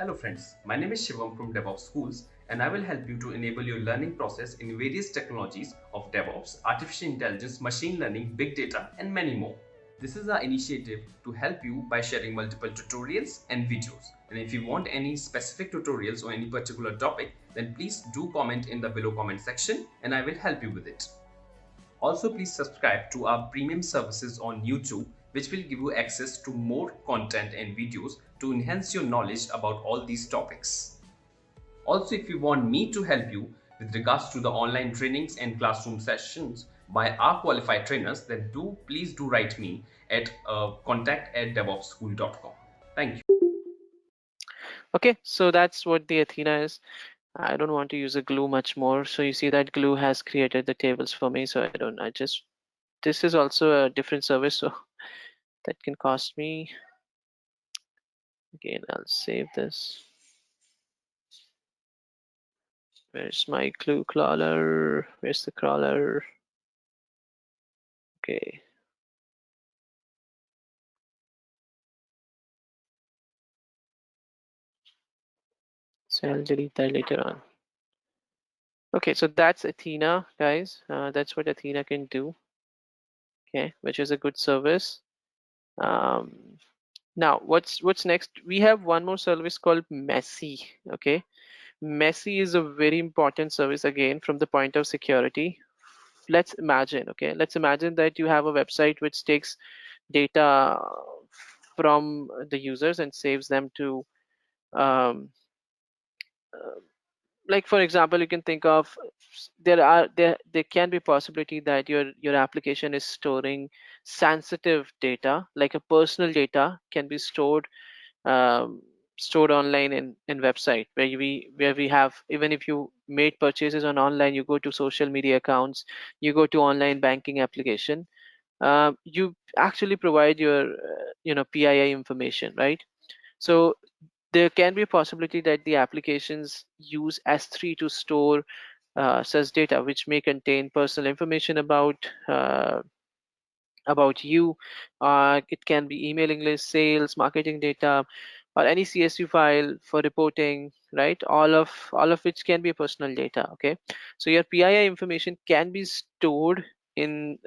Hello friends, my name is Shivam from DevOps Schools and I will help you to enable your learning process in various technologies of DevOps, artificial intelligence, machine learning, big data and many more. This is our initiative to help you by sharing multiple tutorials and videos. And if you want any specific tutorials or any particular topic, then please do comment in the below comment section and I will help you with it. Also, please subscribe to our premium services on YouTube, which will give you access to more content and videos to enhance your knowledge about all these topics. Also, if you want me to help you with regards to the online trainings and classroom sessions by our qualified trainers, then please do write me at contact@devopsschool.com. Thank you. Okay, so that's what the Athena is. I don't want to use a glue much more. So you see that glue has created the tables for me. So this is also a different service. So that can cost me. Again, I'll save this. Where's my glue crawler? Where's the crawler? Okay. So I'll delete that later on. Okay, so that's Athena, guys. That's what Athena can do. Okay, which is a good service. Um, Now, what's next? We have one more service called Messy. Okay, Messy is a very important service again from the point of security. Let's imagine, okay, let's imagine that you have a website which takes data from the users and saves them to um, uh, like for example, you can think of there can be possibility that your application is storing sensitive data, like a personal data can be um, stored online in website where we have, even if you made purchases on online, you go to social media accounts, you go to online banking application, you actually provide your PII information, right? So there can be a possibility that the applications use S3 to store such data, which may contain personal information about you. It can be emailing list, sales, marketing data, or any CSV file for reporting, right? All of which can be personal data. Okay, so your PII information can be stored in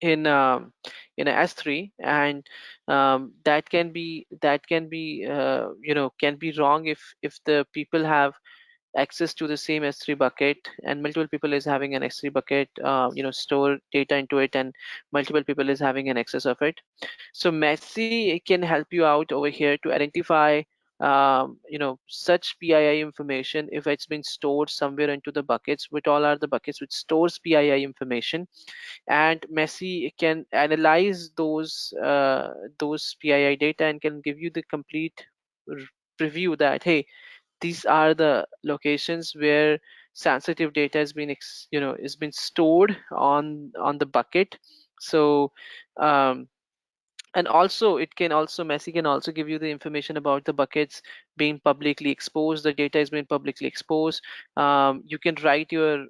in um, in a S3, and that can be can be wrong if the people have access to the same S3 bucket and multiple people is having an S3 bucket, store data into it, and multiple people is having an access of it. So Messi can help you out over here to identify such PII information if it's been stored somewhere into the buckets. Which all are the buckets which stores PII information, and Messi can analyze those PII data and can give you the complete r- review that, hey, these are the locations where sensitive data has been is been stored on the bucket. So um, and also it can also Messi can also give you the information about the buckets being publicly exposed, the data is being publicly exposed. You can write your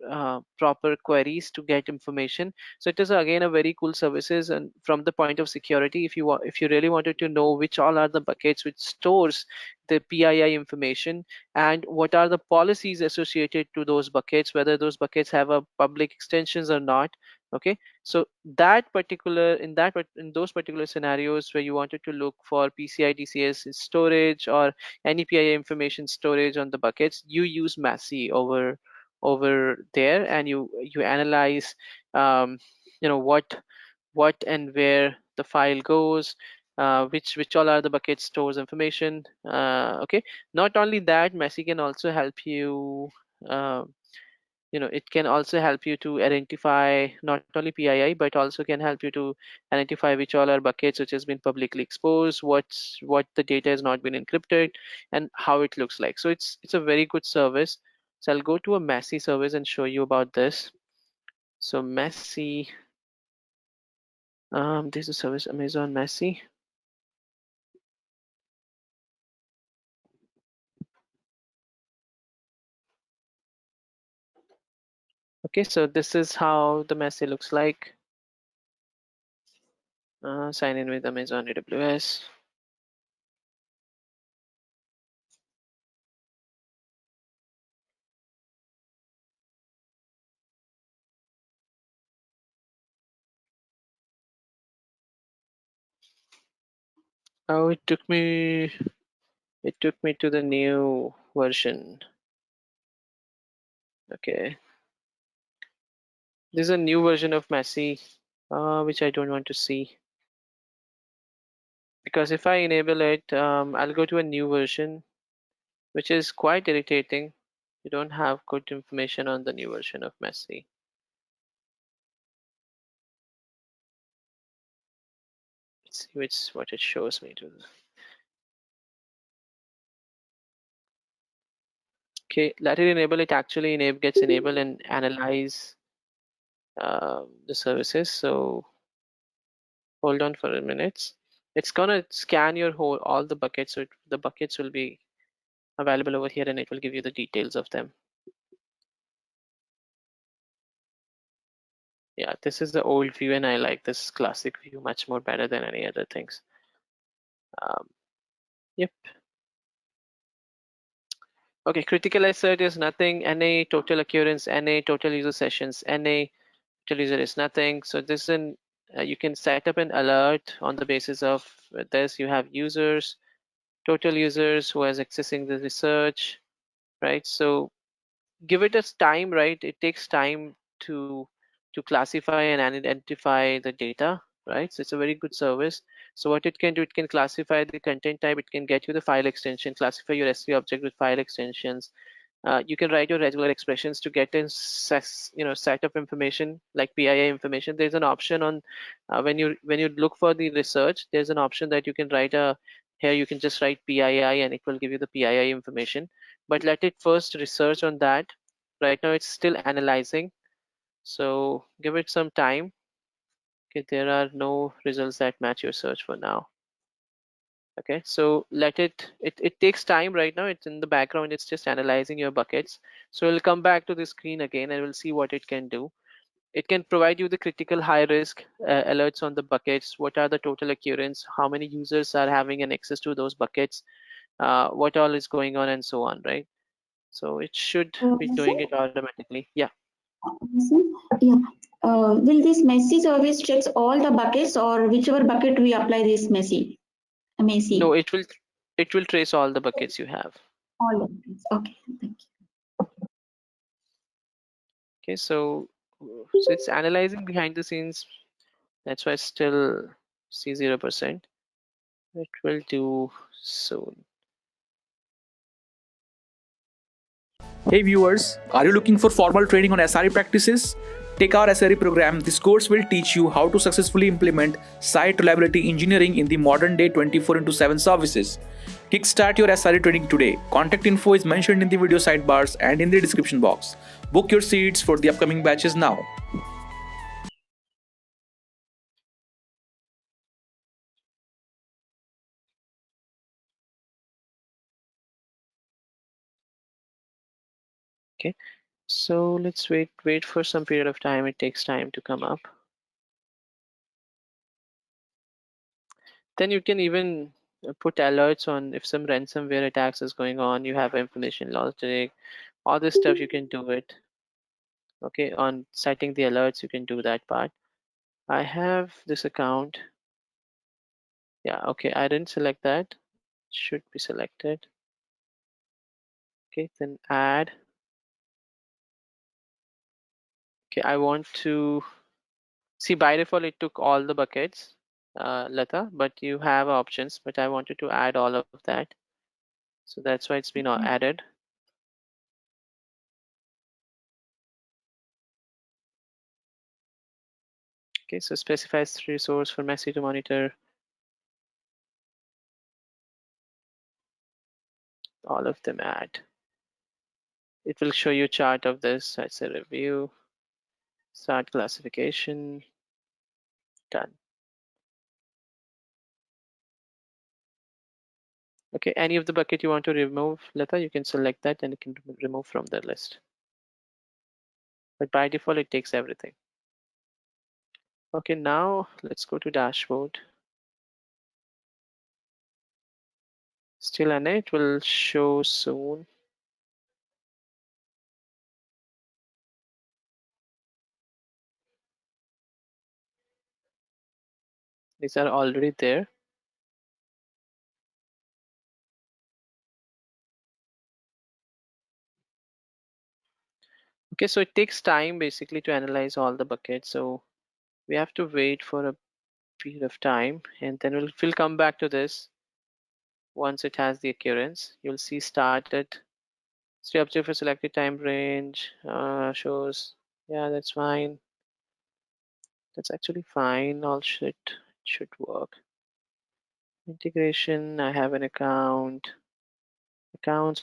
proper queries to get information. So it is again a very cool services, and from the point of security, if you really wanted to know which all are the buckets which stores the PII information and what are the policies associated to those buckets, whether those buckets have a public extensions or not. Okay, so in those particular scenarios where you wanted to look for PCI DCS storage or any PII information storage on the buckets, you use Massey over there, and you analyze what and where the file goes, which all are the bucket stores information. Okay, not only that, Massey can also help you. Uh, it can also help you to identify not only PII but also can help you to identify which all are buckets which has been publicly exposed, what the data has not been encrypted, and how it looks like. So it's a very good service. So I'll go to a Massey service and show you about this. So Massey, there's a service, Amazon Massey. Okay, so this is how the Massey looks like. Sign in with Amazon AWS. Oh, it took me to the new version. Okay. This is a new version of Messi, which I don't want to see. Because if I enable it, I'll go to a new version, which is quite irritating. You don't have good information on the new version of Messi. Let's see what it shows me to. Okay, let it enable. It actually gets enabled and analyze the services. So hold on for a minute. It's gonna scan your whole all the buckets. So the buckets will be available over here, and it will give you the details of them. Yeah, this is the old view, and I like this classic view much more better than any other things. Um, yep. Okay, critical assert is nothing. NA total occurrence, NA total user sessions, NA total user is nothing. So this is an you can set up an alert on the basis of this. You have users, total users who is accessing the research, right? So give it a time, right? It takes time to classify and identify the data, right? So it's a very good service. So what it can do, it can classify the content type, it can get you the file extension, classify your S3 object with file extensions. You can write your regular expressions to get in set of information like PII information. There's an option on when you look for the research, there's an option that you can write a here you can just write PII and it will give you the PII information. But let it first research on that. Right now it's still analyzing, so give it some time. Okay, there are no results that match your search for now. Okay, so it takes time. Right now it's in the background, it's just analyzing your buckets. So we'll come back to the screen again and we'll see what it can do. It can provide you the critical high risk alerts on the buckets. What are the total occurrence, how many users are having an access to those buckets, what all is going on, and so on, right? So it should be doing it automatically. Yeah. Yeah. Will this messy service checks all the buckets or whichever bucket we apply this messy? No, Messy. it will trace all the buckets you have. All the buckets. Okay. Thank you. Okay, so it's analyzing behind the scenes. That's why I still see 0%. It will do soon. Hey viewers, are you looking for formal training on SRE practices? Take our SRE program. This course will teach you how to successfully implement site reliability engineering in the modern day 24/7 services. Kickstart your SRE training today. Contact info is mentioned in the video sidebars and in the description box. Book your seats for the upcoming batches now. Okay, so let's wait for some period of time. It takes time to come up. Then you can even put alerts on if some ransomware attacks is going on. You have information logic, all this stuff. You can do it. Okay, on setting the alerts, you can do that part. I have this account. Yeah, okay, I didn't select that. Should be selected. Okay, then add. Okay, I want to see by default it took all the buckets, Lata, but you have options, but I wanted to add all of that. So that's why it's been added. Okay, so specifies resource for Messi to monitor all of them. Add. It will show you a chart of this. That's a review. Start classification. Done. Okay, any of the bucket you want to remove, Lata, you can select that and you can remove from the list. But by default, it takes everything. Okay, now let's go to dashboard. Still an it will show soon. These are already there. Okay, so it takes time basically to analyze all the buckets. So we have to wait for a period of time, and then we'll come back to this once it has the occurrence. You'll see started. Stay object for selected time range shows. Yeah, that's fine. That's actually fine. All should work. Integration. I have an accounts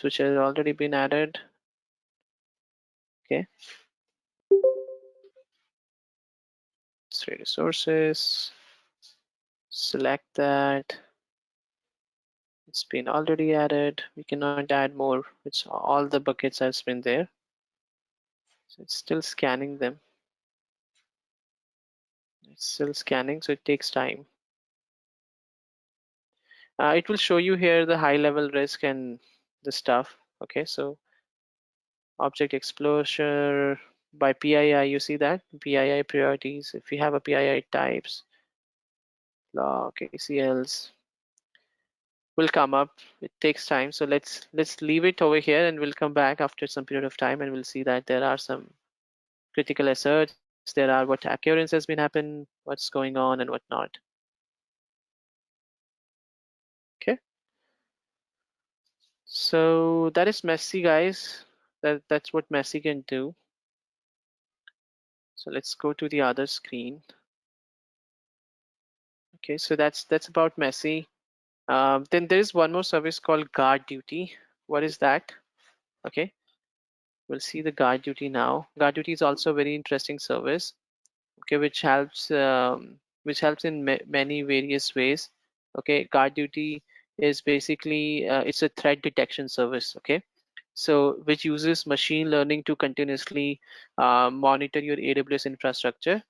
which has already been added. Okay. Three resources. Select that. It's been already added. We cannot add more. It's all the buckets has been there. So it's still scanning them. It's still scanning, so it takes time. It will show you here the high level risk and the stuff. Okay, so object exposure by PII, you see that PII priorities. If we have a PII types, log ACLs will come up. It takes time, so let's leave it over here, and we'll come back after some period of time, and we'll see that there are some critical asserts. There are what occurrence has been happened, what's going on, and whatnot. Okay. So that is messy, guys. That's what messy can do. So let's go to the other screen. Okay, so that's about messy. Then there is one more service called GuardDuty. What is that? Okay, we'll see the GuardDuty now. GuardDuty is also a very interesting service. Okay, which helps in many various ways. Okay, GuardDuty is basically it's a threat detection service. Okay, so which uses machine learning to continuously monitor your AWS infrastructure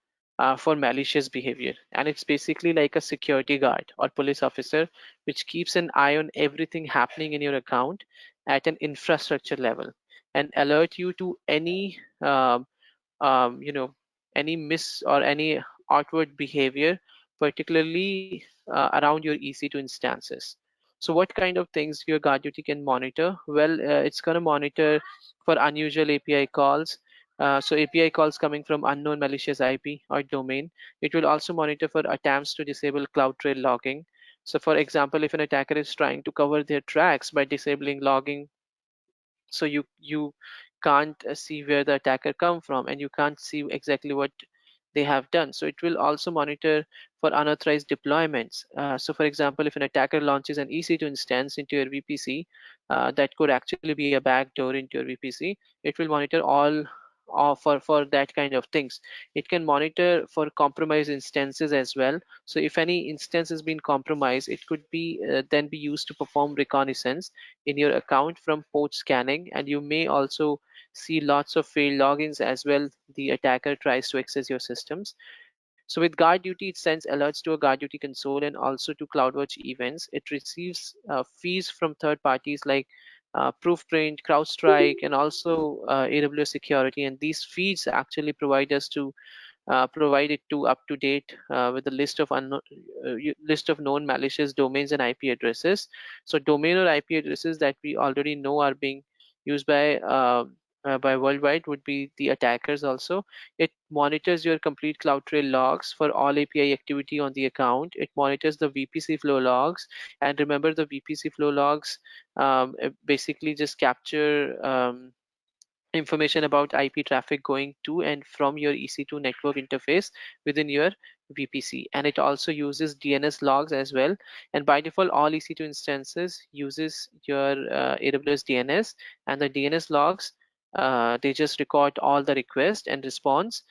for malicious behavior, and it's basically like a security guard or police officer which keeps an eye on everything happening in your account at an infrastructure level and alert you to any you know, any miss or any outward behavior, particularly around your EC2 instances. So what kind of things your GuardDuty can monitor? Well, it's going to monitor for unusual API calls. So API calls coming from unknown malicious IP or domain. It will also monitor for attempts to disable CloudTrail logging. So for example, if an attacker is trying to cover their tracks by disabling logging, so you can't see where the attacker come from, and you can't see exactly what they have done. So it will also monitor for unauthorized deployments. So for example, if an attacker launches an EC2 instance into your VPC, that could actually be a backdoor into your VPC, it will monitor all for that kind of things. It can monitor for compromised instances as well. So if any instance has been compromised, it could be then be used to perform reconnaissance in your account from port scanning, and you may also see lots of failed logins as well. The attacker tries to access your systems. So with GuardDuty, it sends alerts to a GuardDuty console and also to CloudWatch events. It receives feeds from third parties like Proofprint, CrowdStrike, and also AWS Security, and these feeds actually provide us to provide it to up to date with a list of list of known malicious domains and IP addresses. So domain or IP addresses that we already know are being used by worldwide would be the attackers also. It monitors your complete CloudTrail logs for all API activity on the account. It monitors the VPC flow logs, and remember the VPC flow logs basically just capture information about IP traffic going to and from your EC2 network interface within your VPC. And it also uses DNS logs as well. And by default, all EC2 instances uses your AWS DNS, and the DNS logs, they just record all the request and response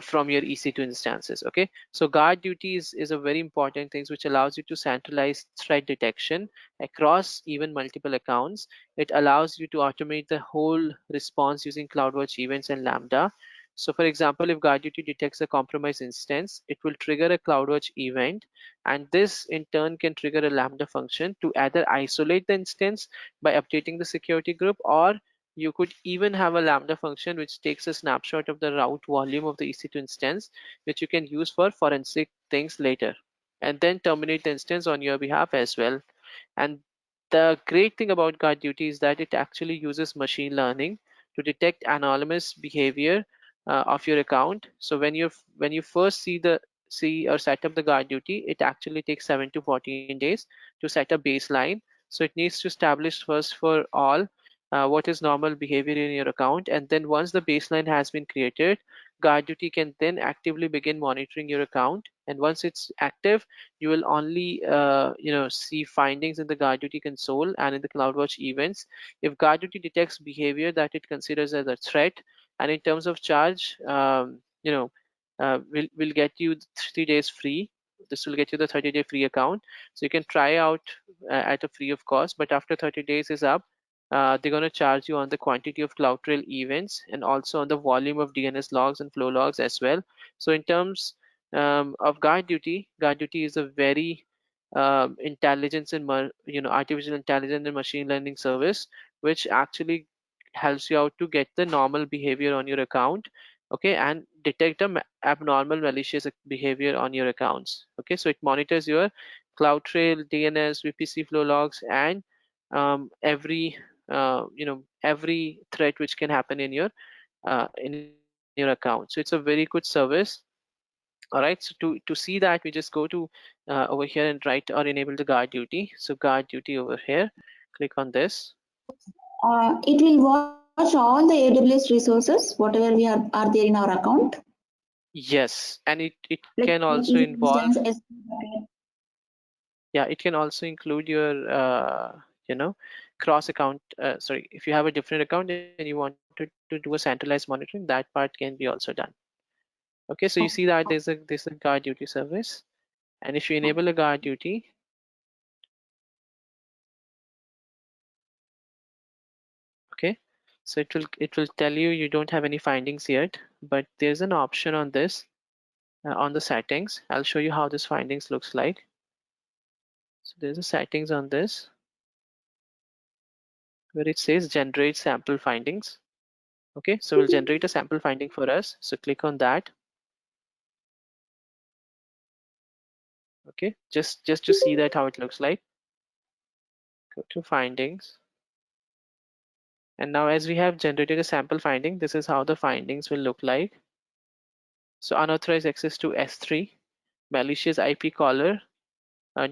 from your EC2 instances. Okay, so GuardDuty is a very important thing which allows you to centralize threat detection across even multiple accounts. It allows you to automate the whole response using CloudWatch events and Lambda. So for example, if GuardDuty detects a compromised instance, it will trigger a CloudWatch event, and this in turn can trigger a Lambda function to either isolate the instance by updating the security group, or you could even have a Lambda function which takes a snapshot of the route volume of the EC2 instance, which you can use for forensic things later, and then terminate the instance on your behalf as well. And the great thing about GuardDuty is that it actually uses machine learning to detect anonymous behavior of your account. So when you first see or set up the GuardDuty, it actually takes 7 to 14 days to set a baseline. So it needs to establish first for all what is normal behavior in your account, and then once the baseline has been created, GuardDuty can then actively begin monitoring your account. And once it's active, you will only see findings in the GuardDuty console and in the CloudWatch events. If GuardDuty detects behavior that it considers as a threat, and in terms of charge, we'll get you 3 days free. This will get you the 30-day free account, so you can try out at a free of cost. But after 30 days is up, they're going to charge you on the quantity of CloudTrail events and also on the volume of DNS logs and flow logs as well. So in terms of GuardDuty is a very intelligence and artificial intelligence and machine learning service, which actually helps you out to get the normal behavior on your account, okay, and detect the abnormal malicious behavior on your accounts. Okay, so it monitors your CloudTrail, DNS, VPC flow logs, and every threat which can happen in your account. So it's a very good service. All right, so to see that, we just go to over here and write or enable the GuardDuty. So GuardDuty over here, click on this. It will watch all the AWS resources, whatever are there in our account. Yes, and it Like can also easy involve, instance, yeah, it can also include your cross account, sorry, if you have a different account and you wanted to do a centralized monitoring, that part can be also done. Okay, so you see that there's a GuardDuty service, and if you enable a GuardDuty, okay, so it will tell you you don't have any findings yet, but there's an option on this on the settings. I'll show you how this findings looks like. So there's a settings on this where it says generate sample findings. Okay, so we'll generate a sample finding for us. So click on that. Okay, just to see that how it looks like. Go to findings. And now as we have generated a sample finding, this is how the findings will look like. So unauthorized access to S3, malicious IP caller,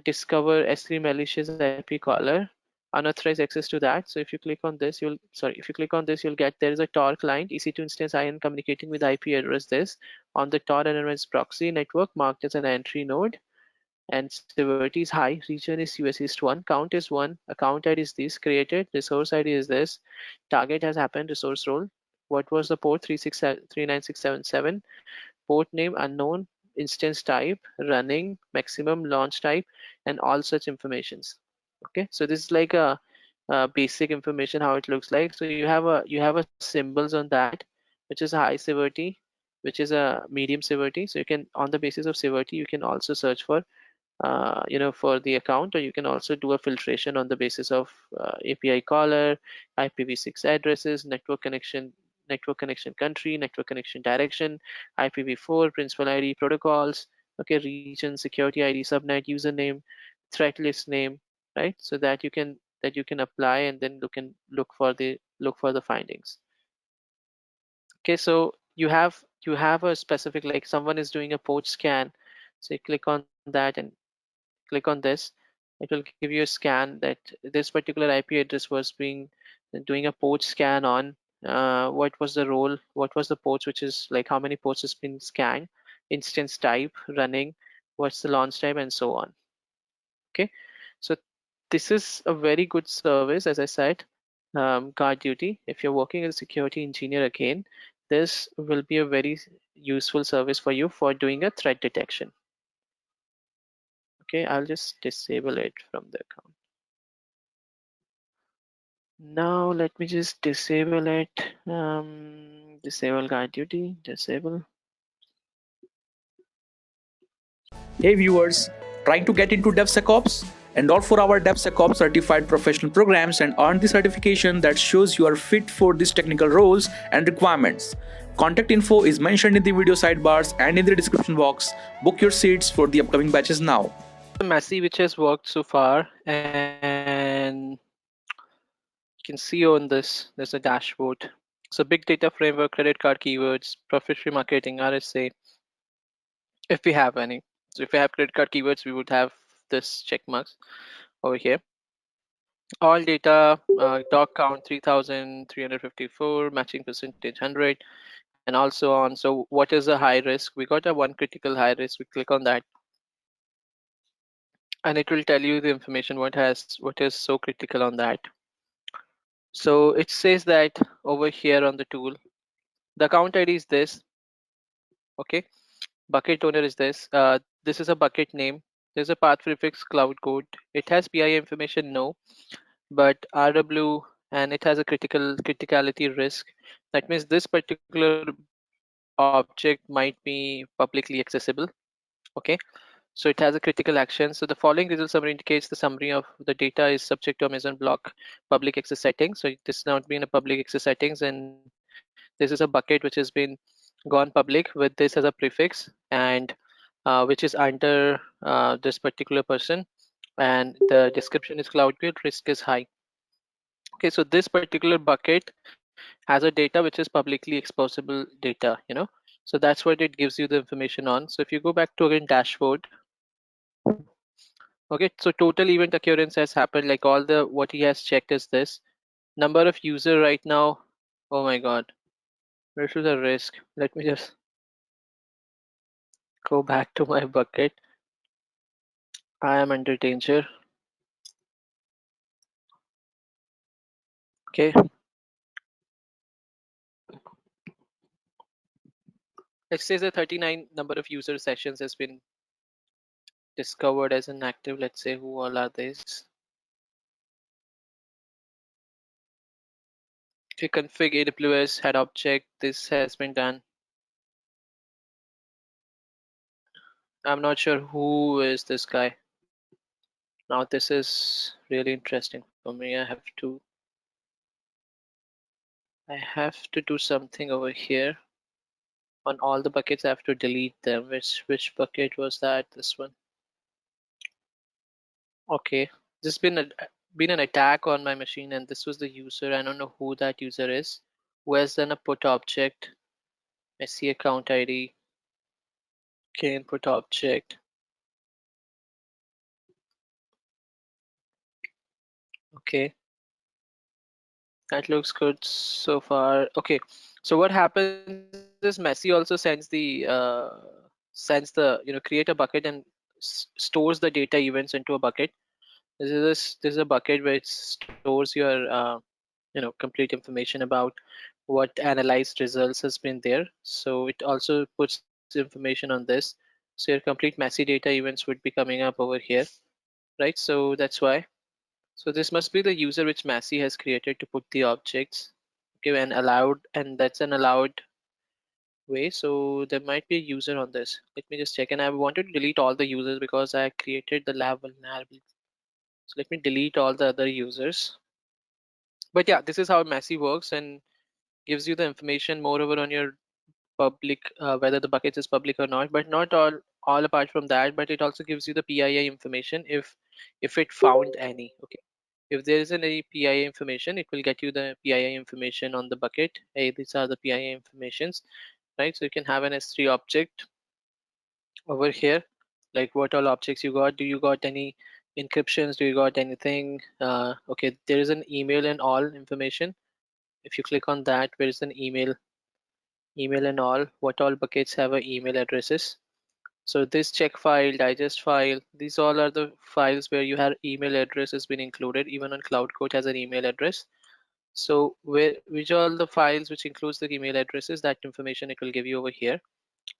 discover S3 malicious IP caller, unauthorized access to that. So if you click on this, you'll get there is a Tor client, EC2 instance IN communicating with IP address this on the Tor NMS proxy network marked as an entry node, and severity is high, region is US East 1, count is 1, account ID is this, created, resource ID is this, target has happened, resource role, what was the port 39677, port name unknown, instance type, running, maximum launch type, and all such informations. Okay, so this is like a basic information how it looks like. So you have a symbols on that, which is a high severity, which is a medium severity. So you can, on the basis of severity, you can also search for for the account, or you can also do a filtration on the basis of API caller, IPv6 addresses, network connection country, network connection direction, IPv4, principal ID, protocols, okay, region, security ID, subnet, username, threat list name, right? So that you can apply and then look for the findings. Okay, so you have a specific, like someone is doing a port scan, so you click on that and click on this, it will give you a scan that this particular IP address was doing a port scan on. What was the role? What was the ports? Which is like how many ports has been scanned? Instance type, running, what's the launch type, and so on. Okay, so this is a very good service, as I said. GuardDuty. If you're working as a security engineer again, this will be a very useful service for you for doing a threat detection. Okay, I'll just disable it from the account. Now let me just disable it. Disable GuardDuty, disable. Hey viewers, trying to get into DevSecOps? Enroll for our DevSecOps certified professional programs and earn the certification that shows you are fit for these technical roles and requirements. Contact info is mentioned in the video sidebars and in the description box. Book your seats for the upcoming batches now. The Messi which has worked so far, and you can see on this, there's a dashboard. So big data framework, credit card keywords, profit remarketing, RSA, if we have any. So if we have credit card keywords, we would have this check marks over here. All data, dog count 3,354, matching percentage 100, and also on. So what is a high risk? We got a one critical high risk. We click on that, and it will tell you the information what is so critical on that. So it says that over here on the tool, the account ID is this. Okay, bucket owner is this. This is a bucket name. There's a path prefix cloud code. It has PII information, no, but RW, and it has a criticality risk. That means this particular object might be publicly accessible. Okay, so it has a critical action. So the following result summary indicates the summary of the data is subject to Amazon block public access settings. So this is not being a public access settings, and this is a bucket which has been gone public with this as a prefix, and which is under this particular person, and the description is cloud build, risk is high. Okay, so this particular bucket has a data which is publicly exposable data, so that's what it gives you the information on. So if you go back to again dashboard, okay, so total event occurrence has happened, like all the what he has checked is this number of user right now. Oh my god, this is a risk. Let me just go back to my bucket. I am under danger. Okay, it says that 39 number of user sessions has been discovered as inactive. Let's say who all are these. If you config AWS head object, this has been done. I'm not sure who is this guy. Now this is really interesting for me. I have to do something over here. On all the buckets I have to delete them. Which bucket was that? This one. Okay. This has been an attack on my machine, and this was the user. I don't know who that user is. Where's then a put object? I see account ID. Okay, input object. Okay. That looks good so far. Okay, so what happens is Messi also sends the create a bucket and stores the data events into a bucket. This is a bucket which stores your complete information about what analyzed results has been there. So it also puts information on this. So your complete Messi data events would be coming up over here, right? So that's why. So this must be the user which Massey has created to put the objects. Okay, and allowed, and that's an allowed way. So there might be a user on this. Let me just check. And I wanted to delete all the users because I created the lab vulnerability. So let me delete all the other users. But yeah, this is how Massey works and gives you the information moreover on your public, whether the bucket is public or not, but not all apart from that, but it also gives you the PII information if it found any. Okay, if there isn't any PII information, it will get you the PII information on the bucket. Hey, these are the PII informations, right? So you can have an S3 object over here, like what all objects you got. Do you got any encryptions? Do you got anything? Okay, there is an email and all information. If you click on that, there is an email and all, what all buckets have a email addresses. So this check file, digest file, these all are the files where you have email address has been included. Even on Cloud Coach has an email address. So which all the files which includes the email addresses, that information it will give you over here.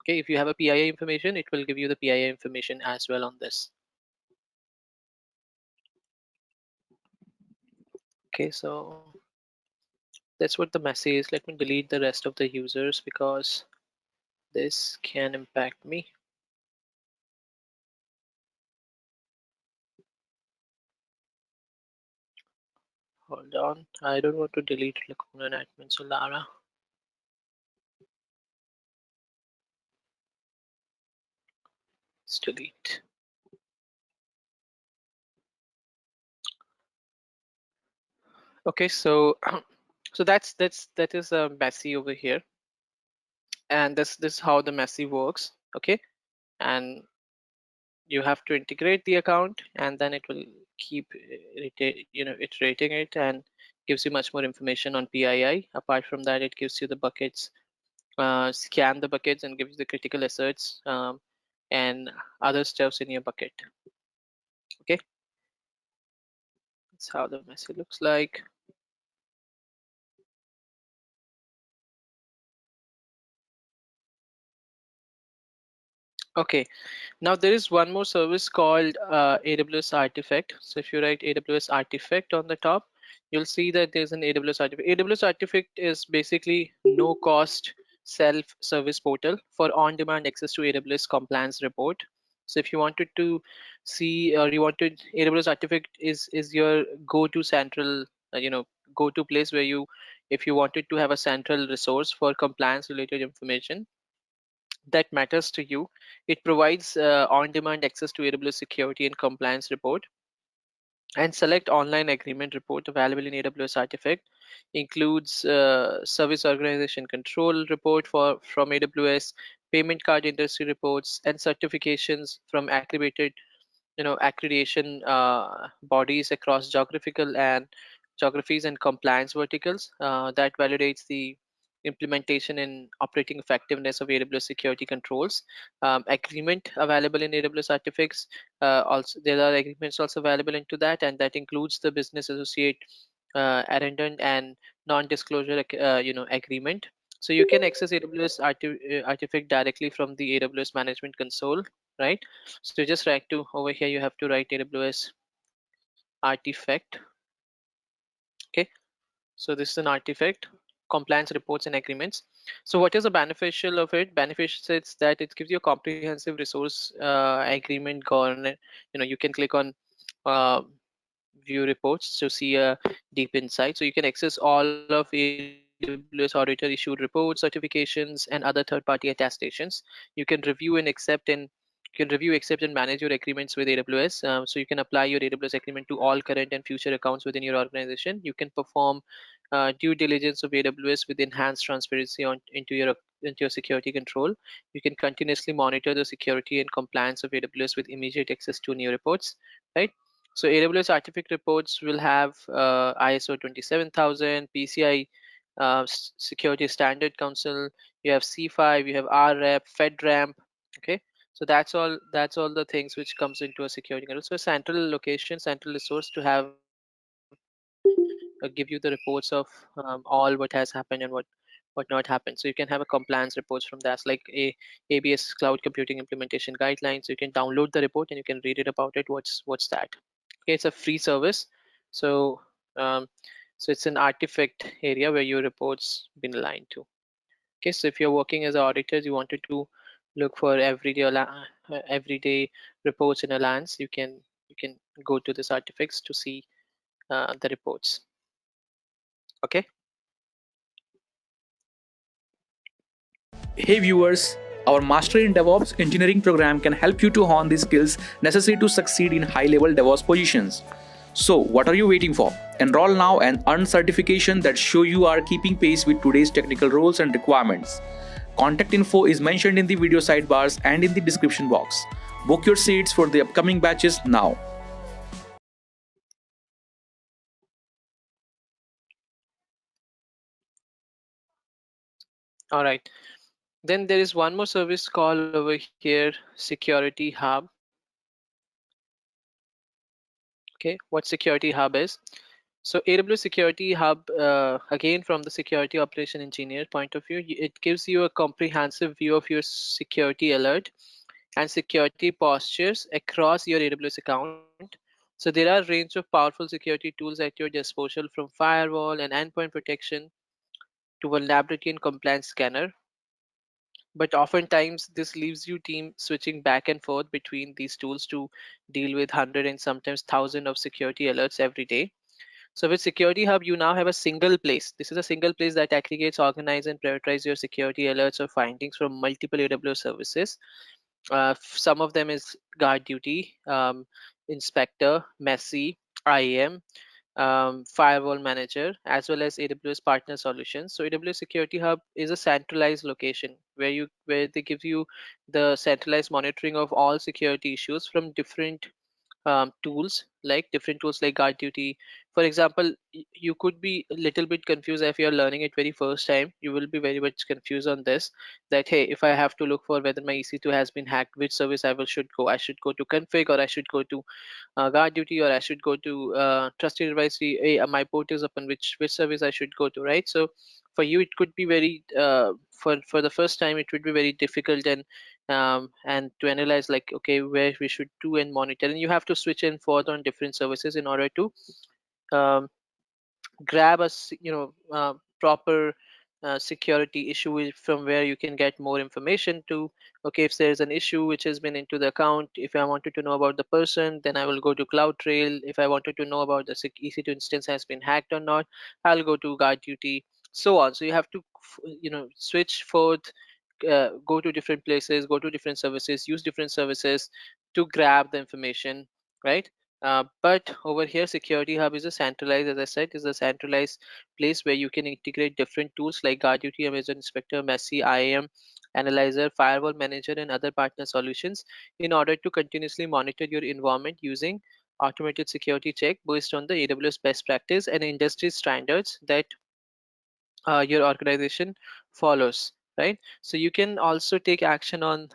Okay, if you have a PII information, it will give you the PII information as well on this. Okay, so that's what the message is. Let me delete the rest of the users because this can impact me. Hold on, I don't want to delete Lacuna and admin Solara. Let's delete. Okay, so So that is messy over here, and this is how the messy works. Okay, and you have to integrate the account, and then it will keep iterating it and gives you much more information on PII. Apart from that, it gives you the buckets, scan the buckets and gives the critical asserts and other stuffs in your bucket. Okay, that's how the message looks like. Okay, now there is one more service called AWS Artifact. So if you write AWS Artifact on the top, you'll see that there's an AWS Artifact. AWS Artifact is basically no cost self-service portal for on-demand access to AWS compliance report. So if you wanted to see, or you wanted, AWS Artifact is your go-to central, go-to place where you, if you wanted to have a central resource for compliance related information that matters to you. It provides on-demand access to AWS security and compliance report and select online agreement report available in AWS Artifact. Includes service organization control report from AWS, payment card industry reports, and certifications from accredited accreditation bodies across geographies and compliance verticals that validates the implementation and operating effectiveness of AWS security controls. Agreement available in AWS artifacts. Also, there are agreements also available into that, and that includes the business associate addendum and non-disclosure agreement. So you can access AWS artifact directly from the AWS management console, right? So you just write to over here, you have to write AWS artifact. Okay, so this is an artifact, compliance reports and agreements. So what is the beneficial of it? Beneficial is that it gives you a comprehensive resource agreement governance. You can click on uh, view reports to see a deep insight. So you can access all of AWS auditor issued reports, certifications, and other third-party attestations. You can review and accept and manage your agreements with AWS. So you can apply your AWS agreement to all current and future accounts within your organization. You can perform due diligence of AWS with enhanced transparency into your security control. You can continuously monitor the security and compliance of AWS with immediate access to new reports, right? So AWS Artifact reports will have ISO 27000, PCI Security Standard Council. You have C5, you have RREP, FedRAMP. Okay, so that's all the things which comes into a security control. So a central location, central resource to have give you the reports of all what has happened and what not happened. So you can have a compliance reports from that, like ABS Cloud Computing Implementation Guidelines. So you can download the report and you can read it about it. What's that? Okay, it's a free service. So um, so it's an artifact area where your reports been aligned to. Okay, so if you're working as an auditor, you wanted to look for everyday reports in Alliance, you can go to this artifacts to see the reports. Okay. Hey viewers, our Mastery in DevOps engineering program can help you to hone the skills necessary to succeed in high-level DevOps positions. So, what are you waiting for? Enroll now and earn certification that show you are keeping pace with today's technical roles and requirements. Contact info is mentioned in the video sidebars and in the description box. Book your seats for the upcoming batches now. All right. Then there is one more service called over here Security Hub. Okay, what Security Hub is? So AWS Security Hub, again from the security operation engineer point of view, it gives you a comprehensive view of your security alert and security postures across your AWS account. So there are a range of powerful security tools at your disposal, from firewall and endpoint protection to vulnerability and compliance scanner. But oftentimes this leaves you team switching back and forth between these tools to deal with hundred and sometimes thousand of security alerts every day. So with Security Hub, you now have a single place. This is a single place that aggregates, organize, and prioritize your security alerts or findings from multiple AWS services. Some of them is GuardDuty, Inspector, Messi, IAM. firewall manager, as well as AWS partner solutions. So AWS Security Hub is a centralized location where they give you the centralized monitoring of all security issues from different different tools like GuardDuty. For example, you could be a little bit confused if you're learning it very first time. You will be very much confused on this. That hey, if I have to look for whether my EC2 has been hacked, which service should go? I should go to config, or I should go to GuardDuty, or I should go to trusted advisory. Hey, my port is open. Which service I should go to, right? So for you, it could be very for the first time, it would be very difficult and to analyze like okay where we should do and monitor, and you have to switch and forth on different services in order to um, grab proper security issue from where you can get more information to okay if there's an issue which has been into the account. If I wanted to know about the person, then I will go to CloudTrail. If I wanted to know about the EC2 instance has been hacked or not, I'll go to GuardDuty, so on. So you have to switch forth, go to different places, go to different services, use different services to grab the information, right? But over here, Security Hub is a centralized, as I said, is a centralized place where you can integrate different tools like GuardDuty, Amazon Inspector, Messi, IAM, Analyzer, Firewall Manager, and other partner solutions in order to continuously monitor your environment using automated security check based on the AWS best practice and industry standards that your organization follows, right? So you can also take action on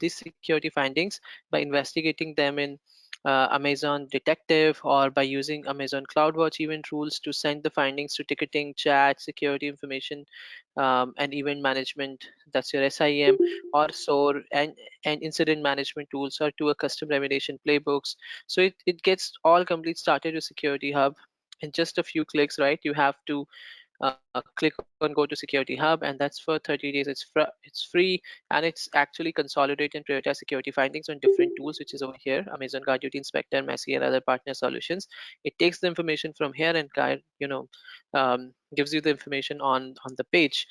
these security findings by investigating them in Amazon Detective, or by using Amazon CloudWatch event rules to send the findings to ticketing, chat, security information, and event management, that's your SIM, or SOAR, and incident management tools, or to a custom remediation playbooks. So it gets all complete started with Security Hub in just a few clicks, right? You have to click on go to Security Hub, and that's for 30 days. It's free, and it's actually consolidate and prioritize security findings on different tools, which is over here: Amazon GuardDuty Inspector, Messi, and other partner solutions. It takes the information from here and gives you the information on the page.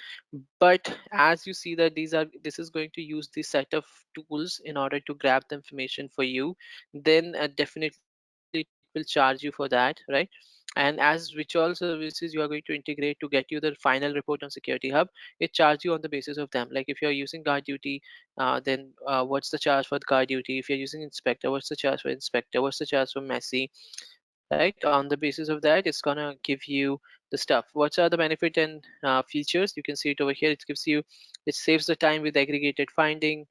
But as you see that this is going to use this set of tools in order to grab the information for you, then definitely it will charge you for that, right? And as which all services you are going to integrate to get you the final report on Security Hub, it charges you on the basis of them. Like if you're using GuardDuty, then what's the charge for the GuardDuty? If you're using Inspector, what's the charge for Inspector? What's the charge for Messi? Right? On the basis of that, it's gonna give you the stuff. What are the benefit and features? You can see it over here. It saves the time with aggregated finding,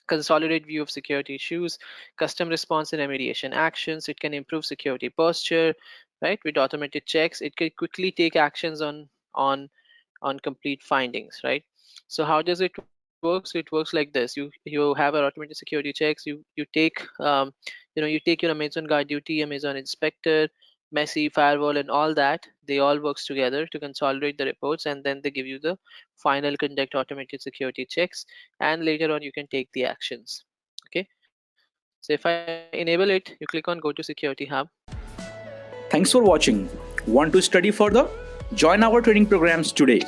consolidate view of security issues, custom response and remediation actions. It can improve security posture, right? With automated checks, it can quickly take actions on complete findings, right? So how does it work? So it works like this: you have an automated security checks. You take you take your Amazon GuardDuty, Amazon Inspector, Messi, Firewall, and all that. They all works together to consolidate the reports, and then they give you the final conduct automated security checks, and later on you can take the actions. Okay. So if I enable it, you click on go to Security Hub. Thanks for watching. Want to study further? Join our training programs today.